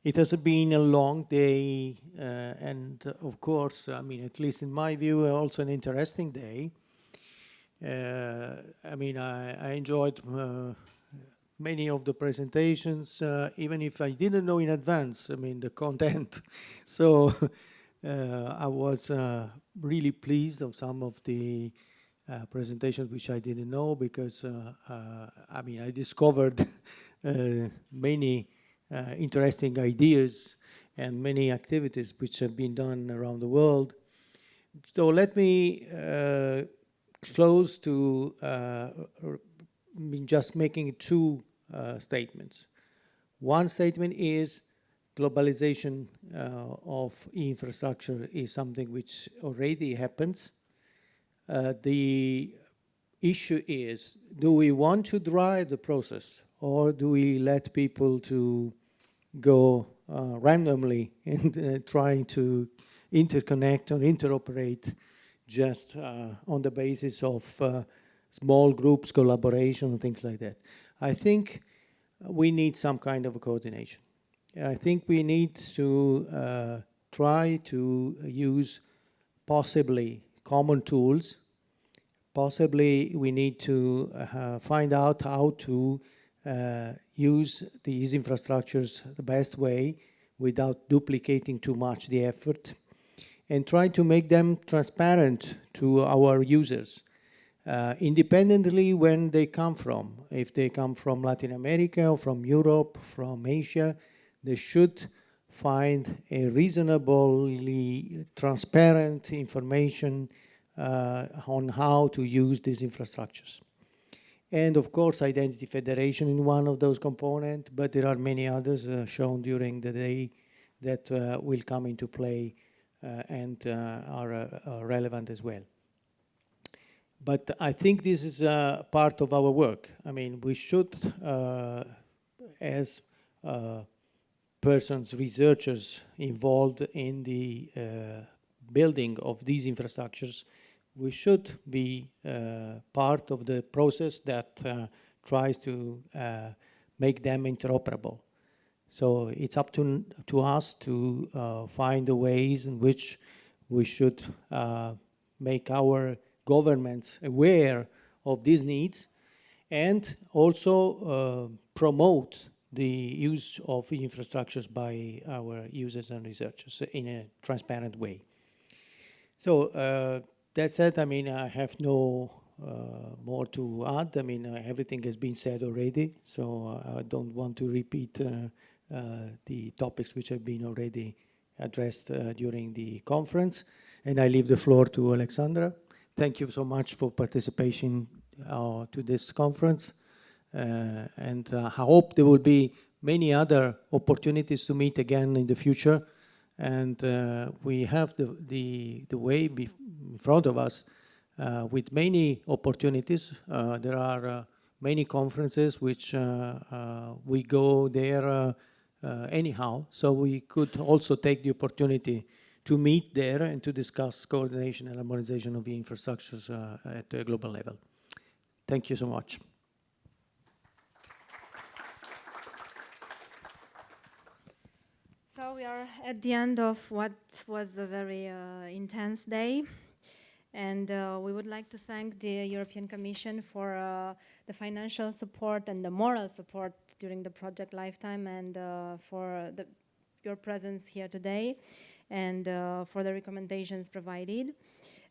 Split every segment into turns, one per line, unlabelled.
It has been a long day, and of course, I mean, at least in my view, also an interesting day. I mean, I enjoyed many of the presentations, even if I didn't know in advance, I mean, the content. So I was really pleased of some of the presentations which I didn't know, because I mean, I discovered many interesting ideas and many activities which have been done around the world. So let me close to just making two statements. One statement is globalization of infrastructure is something which already happens. The issue is, do we want to drive the process, or do we let people to go randomly and trying to interconnect or interoperate just on the basis of small groups, collaboration, and things like that? I think we need some kind of a coordination. I think we need to try to use possibly common tools. Possibly we need to find out how to use these infrastructures the best way without duplicating too much the effort, and try to make them transparent to our users, independently when they come from. If they come from Latin America or from Europe, from Asia, they should find a reasonably transparent information on how to use these infrastructures. And of course, identity federation in one of those components, but there are many others shown during the day that will come into play and are relevant as well. But I think this is part of our work. I mean, we should, as persons, researchers involved in the building of these infrastructures, we should be part of the process that tries to make them interoperable. So it's up to us to find the ways in which we should make our governments aware of these needs, and also promote the use of infrastructures by our users and researchers in a transparent way. So that said, I mean, I have no more to add. I mean, everything has been said already, so I don't want to repeat the topics which have been already addressed during the conference. And I leave the floor to Alexandra. Thank you so much for participation to this conference. And I hope there will be many other opportunities to meet again in the future. And we have the way in front of us with many opportunities. There are many conferences which we go there anyhow. So we could also take the opportunity to meet there and to discuss coordination and harmonization of the infrastructures at a global level. Thank you so much.
So we are at the end of what was a very intense day. And we would like to thank the European Commission for the financial support and the moral support during the project lifetime, and for your presence here today, and for the recommendations provided.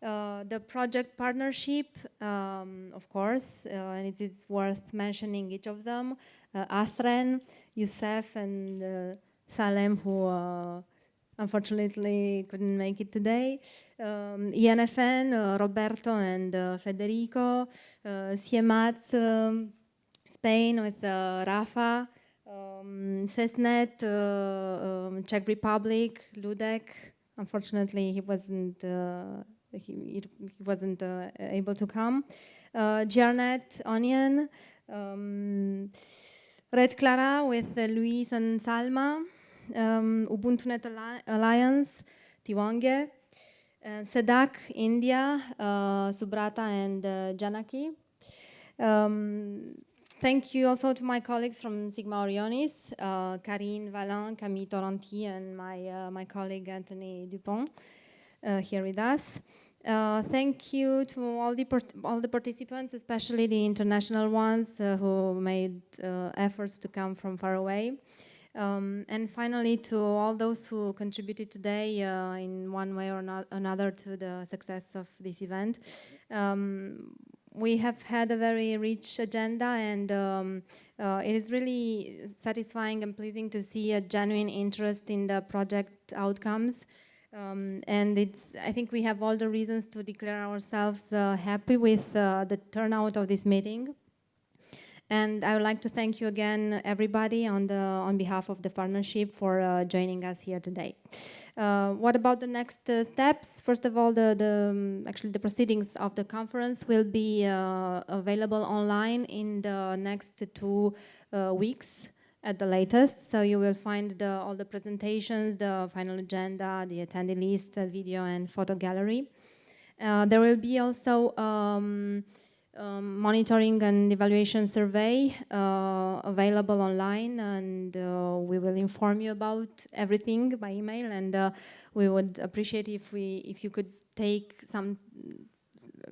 The project partnership, of course, and it is worth mentioning each of them. Asren, Youssef, and Salem, who unfortunately couldn't make it today. INFN, Roberto and Federico. CIEMATS, Spain with Rafa. CESNET, Czech Republic, Ludek. Unfortunately, he wasn't able to come. GRNet, Onion. Red Clara with Luis and Salma. UbuntuNet Alliance, Tiwange. SEDAC, India, Subrata and Janaki. Thank you also to my colleagues from Sigma Orionis, Karine Valin, Camille Torrenti, and my colleague Anthony Dupont here with us. Thank you to all the participants, especially the international ones who made efforts to come from far away. And finally, to all those who contributed today in one way or another to the success of this event. We have had a very rich agenda, and it is really satisfying and pleasing to see a genuine interest in the project outcomes. And I think we have all the reasons to declare ourselves happy with the turnout of this meeting. And I would like to thank you again, everybody, on behalf of the partnership for joining us here today. What about the next steps? First of all, actually the proceedings of the conference will be available online in the next 2 weeks at the latest. So you will find all the presentations, the final agenda, the attendee list, video and photo gallery. There will be also monitoring and evaluation survey available online, and we will inform you about everything by email, and we would appreciate if you could take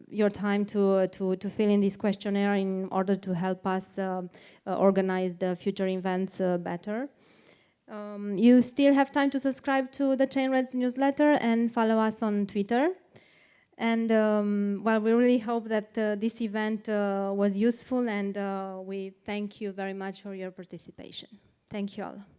your time to fill in this questionnaire in order to help us organize the future events better. You still have time to subscribe to the Chainred's newsletter and follow us on Twitter. And well, we really hope that this event was useful, and we thank you very much for your participation. Thank you all.